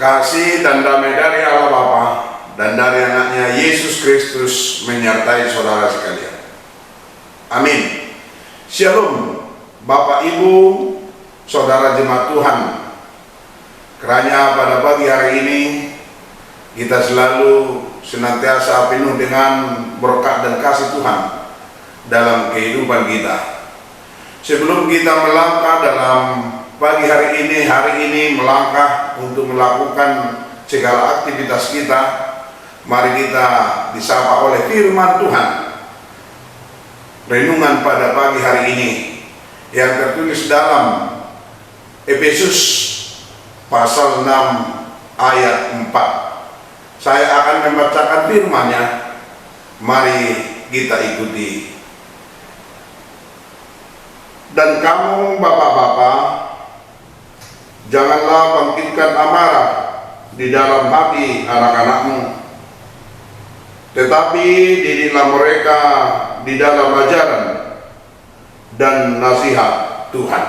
Kasih dan damai dari Allah Bapa dan dari anaknya Yesus Kristus menyertai saudara sekalian. Amin. Shalom Bapak Ibu, saudara jemaat Tuhan. Kiranya pada pagi hari ini kita selalu senantiasa penuh dengan berkat dan kasih Tuhan dalam kehidupan kita. Sebelum kita melangkah dalam pagi hari ini melangkah untuk melakukan segala aktivitas kita, mari kita disapa oleh firman Tuhan. Renungan pada pagi hari ini yang tertulis dalam Efesus pasal 6 ayat 4. Saya akan membacakan firman-Nya. Mari kita ikuti. Dan kamu bapak-bapak, janganlah bangkitkan amarah di dalam hati anak-anakmu, tetapi didilah mereka di dalam ajaran dan nasihat Tuhan.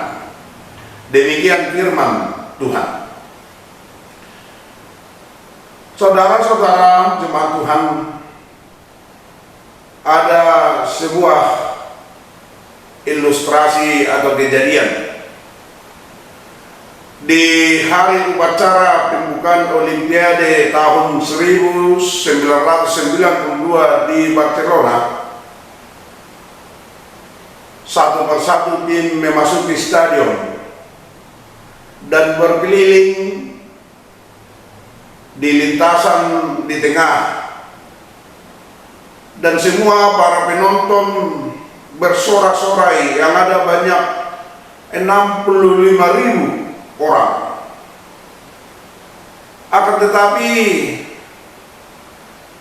Demikian firman Tuhan. Saudara-saudara jemaat Tuhan, ada sebuah ilustrasi atau kejadian di hari upacara pembukaan Olimpiade tahun 1992 di Barcelona. Satu persatu tim memasuki stadion dan berkeliling di lintasan di tengah, dan semua para penonton bersorak-sorai, yang ada banyak 65.000 orang. Akan tetapi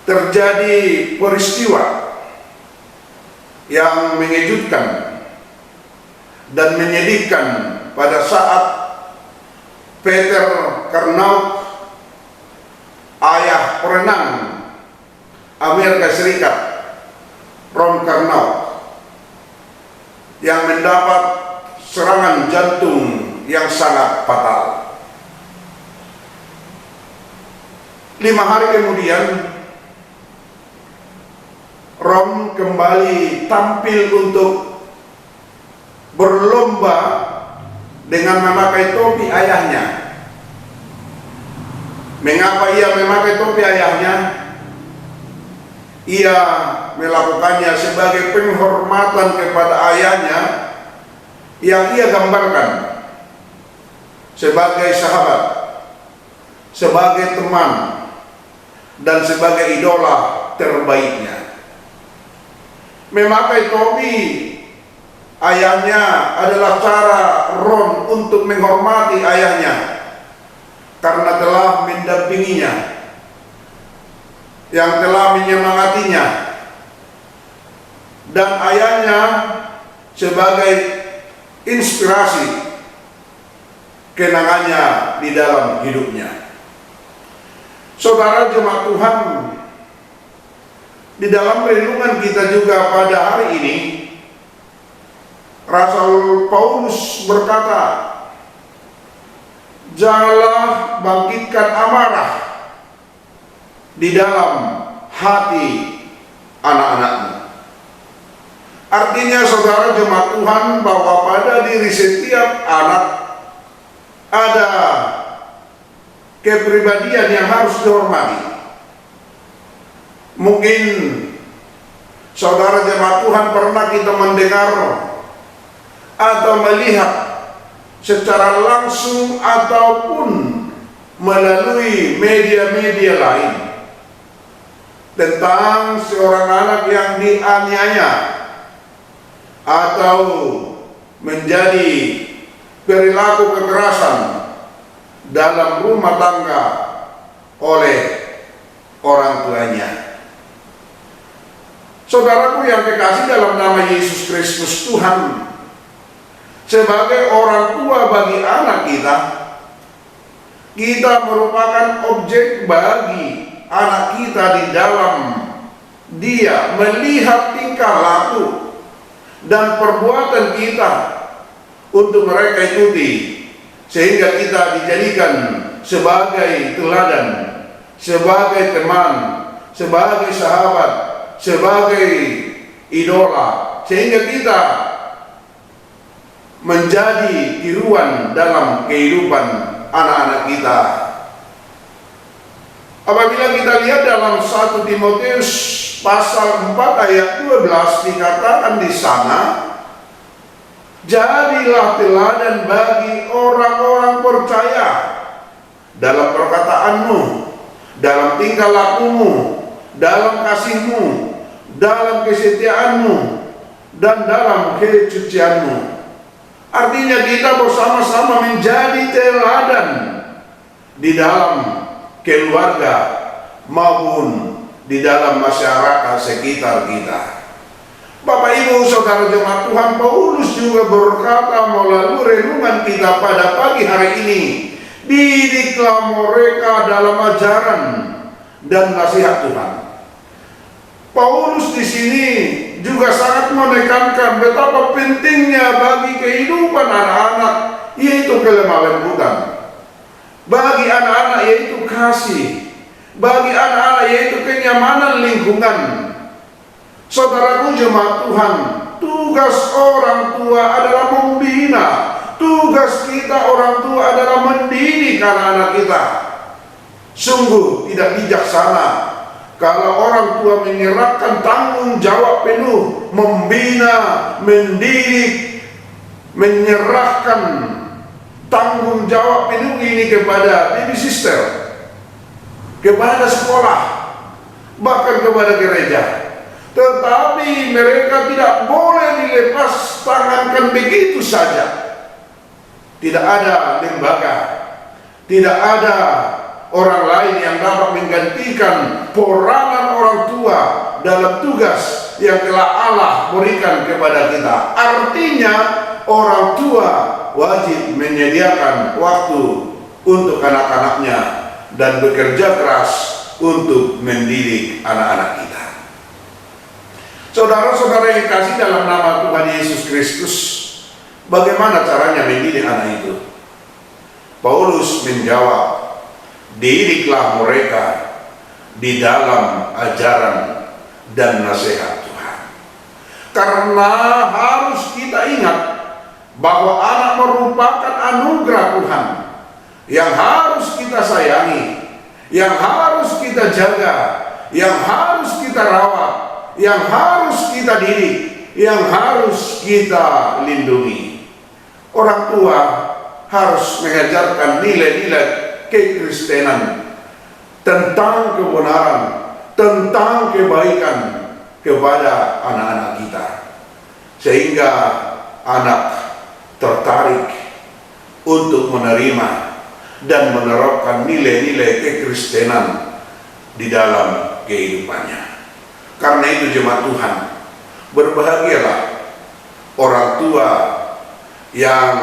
terjadi peristiwa yang mengejutkan dan menyedihkan pada saat Peter Carnot, ayah perenang Amerika Serikat Ron Carnot, yang mendapat serangan jantung yang sangat fatal. 5 hari kemudian, Ron kembali tampil untuk berlomba dengan memakai topi ayahnya. Mengapa ia memakai topi ayahnya? Ia melakukannya sebagai penghormatan kepada ayahnya yang ia gambarkan sebagai sahabat, sebagai teman, dan sebagai idola terbaiknya. Memakai topi ayahnya adalah cara Ron untuk menghormati ayahnya karena telah mendampinginya, yang telah menyemangatinya, dan ayahnya sebagai inspirasi kenangannya di dalam hidupnya. Saudara jemaat Tuhan, di dalam renungan kita juga pada hari ini, Rasul Paulus berkata, janganlah bangkitkan amarah di dalam hati anak-anakmu. Artinya saudara jemaat Tuhan, bahwa pada diri setiap anak ada kepribadian yang harus dihormati. Mungkin saudara jemaat Tuhan pernah kita mendengar atau melihat secara langsung ataupun melalui media-media lain tentang seorang anak yang dianiaya atau menjadi perilaku kekerasan dalam rumah tangga oleh orang tuanya. Saudaraku yang kekasih dalam nama Yesus Kristus Tuhan, sebagai orang tua bagi anak kita, kita merupakan objek bagi anak kita di dalam dia melihat tingkah laku dan perbuatan kita untuk mereka ikuti, sehingga kita dijadikan sebagai teladan, sebagai teman, sebagai sahabat, sebagai idola, sehingga kita menjadi tiruan dalam kehidupan anak-anak kita. Apabila kita lihat dalam 1 Timotius pasal 4 ayat 12 dikatakan di sana, jadilah teladan bagi orang-orang percaya dalam perkataanmu, dalam tingkah lakumu, dalam kasihmu, dalam kesetiaanmu, dan dalam kesucianmu. Artinya kita bersama-sama menjadi teladan di dalam keluarga maupun di dalam masyarakat sekitar kita. Bapak Ibu Saudara jemaat Tuhan, Paulus juga berkata melalui renungan kita pada pagi hari ini, didiklah mereka dalam ajaran dan nasihat Tuhan. Paulus di sini juga sangat menekankan betapa pentingnya bagi kehidupan anak-anak yaitu kelemah lembutan, bagi anak-anak yaitu kasih, bagi anak-anak yaitu kenyamanan lingkungan. Saudaraku jemaat Tuhan, tugas orang tua adalah membina, tugas kita orang tua adalah mendidik anak-anak kita. Sungguh tidak bijaksana kalau orang tua menyerahkan tanggung jawab penuh, membina, mendidik, menyerahkan tanggung jawab penuh ini kepada baby sister, kepada sekolah, bahkan kepada gereja. Tetapi mereka tidak boleh dilepas tangankan begitu saja. Tidak ada lembaga, tidak ada orang lain yang dapat menggantikan peranan orang tua dalam tugas yang telah Allah berikan kepada kita. Artinya orang tua wajib menyediakan waktu untuk anak-anaknya dan bekerja keras untuk mendidik anak-anak kita. Saudara-saudara yang kasih dalam nama Tuhan Yesus Kristus, bagaimana caranya mendidik anak itu? Paulus menjawab, didiklah mereka di dalam ajaran dan nasihat Tuhan. Karena harus kita ingat bahwa anak merupakan anugerah Tuhan yang harus kita sayangi, yang harus kita jaga, yang harus kita rawat, yang harus kita didik, yang harus kita lindungi. Orang tua harus mengajarkan nilai-nilai kekristenan tentang kebenaran, tentang kebaikan kepada anak-anak kita, sehingga anak tertarik untuk menerima dan menerapkan nilai-nilai kekristenan di dalam kehidupannya. Karena itu jemaat Tuhan, berbahagialah orang tua yang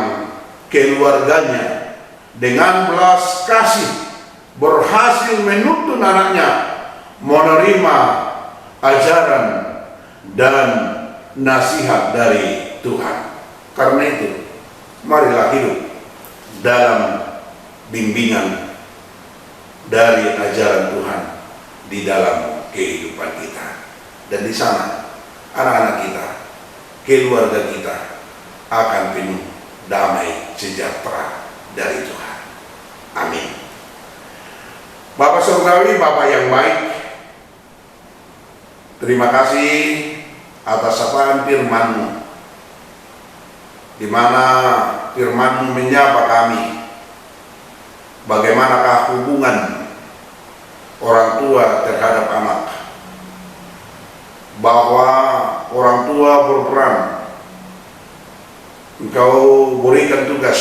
keluarganya dengan belas kasih berhasil menuntun anaknya menerima ajaran dan nasihat dari Tuhan. Karena itu, marilah hidup dalam bimbingan dari ajaran Tuhan di dalam kehidupan kita. Dan di sana anak-anak kita, keluarga kita akan penuh damai sejahtera dari Tuhan. Amin. Bapak Surgawi, Bapak yang baik, terima kasih atas sapaan firman-Mu, di mana firman-Mu menyapa kami. Bagaimanakah hubungan orang tua terhadap anak? Bahwa orang tua berperan. Engkau berikan tugas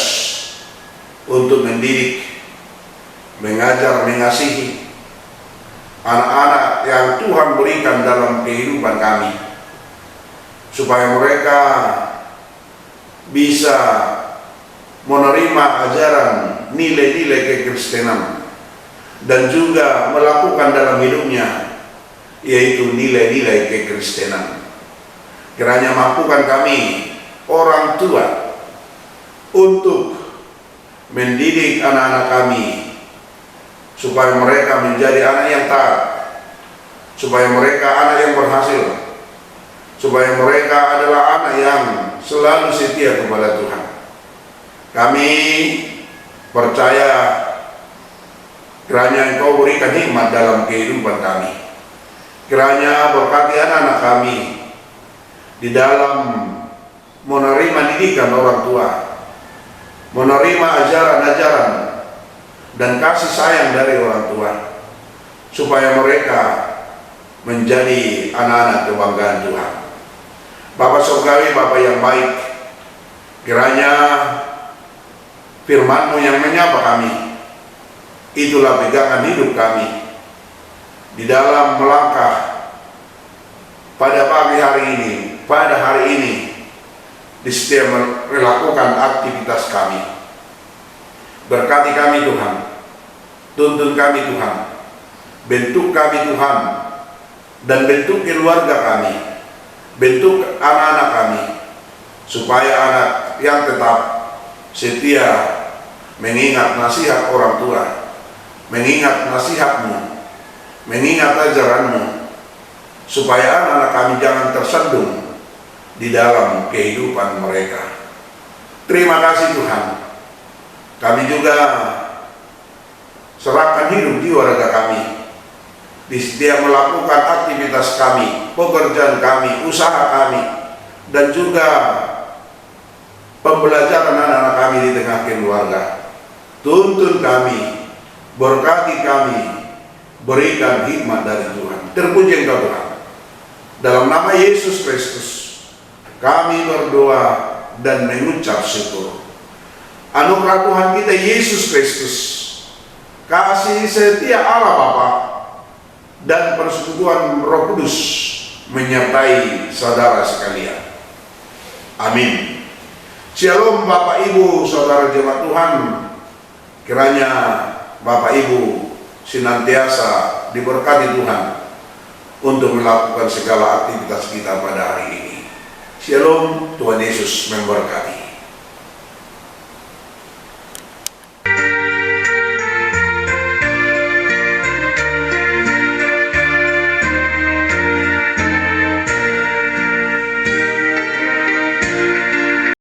untuk mendidik, mengajar, mengasihi anak-anak yang Tuhan berikan dalam kehidupan kami, supaya mereka bisa menerima ajaran nilai-nilai kekristenan dan juga melakukan dalam hidupnya, yaitu nilai-nilai kekristenan. Kiranya mampukan kami orang tua untuk mendidik anak-anak kami supaya mereka menjadi anak yang taat, supaya mereka anak yang berhasil, supaya mereka adalah anak yang selalu setia kepada Tuhan. Kami percaya kiranya Engkau berikan hikmat dalam kehidupan kami. Kiranya berkati anak-anak kami di dalam menerima didikan orang tua, menerima ajaran-ajaran dan kasih sayang dari orang tua, supaya mereka menjadi anak-anak kebanggaan Tuhan. Bapa Surgawi, Bapa yang baik, kiranya firman-Mu yang menyapa kami, itulah pegangan hidup kami di dalam melangkah pada pagi hari ini, pada hari ini, di setiap melakukan aktivitas kami. Berkati kami Tuhan, tuntun kami Tuhan, bentuk kami Tuhan, dan bentuk keluarga kami, bentuk anak-anak kami, supaya anak yang tetap setia mengingat nasihat orang tua, mengingat nasihat-Mu, mengingat ajaran-Mu, supaya anak-anak kami jangan tersandung di dalam kehidupan mereka. Terima kasih Tuhan. Kami juga serahkan hidup jiwa raga kami di setiap melakukan aktivitas kami, pekerjaan kami, usaha kami, dan juga pembelajaran anak-anak kami di tengah keluarga. Tuntun kami, berkati kami, berikan hikmat dari Tuhan. Terpuji Engkau Tuhan. Dalam nama Yesus Kristus kami berdoa dan mengucap syukur. Anugerah Tuhan kita Yesus Kristus, kasih setia Allah Bapa, dan persekutuan Roh Kudus menyertai saudara sekalian. Amin. Shalom Bapak Ibu, saudara jemaat Tuhan. Kiranya Bapak Ibu senantiasa diberkati Tuhan untuk melakukan segala aktivitas kita pada hari ini. Shalom, Tuhan Yesus memberkati.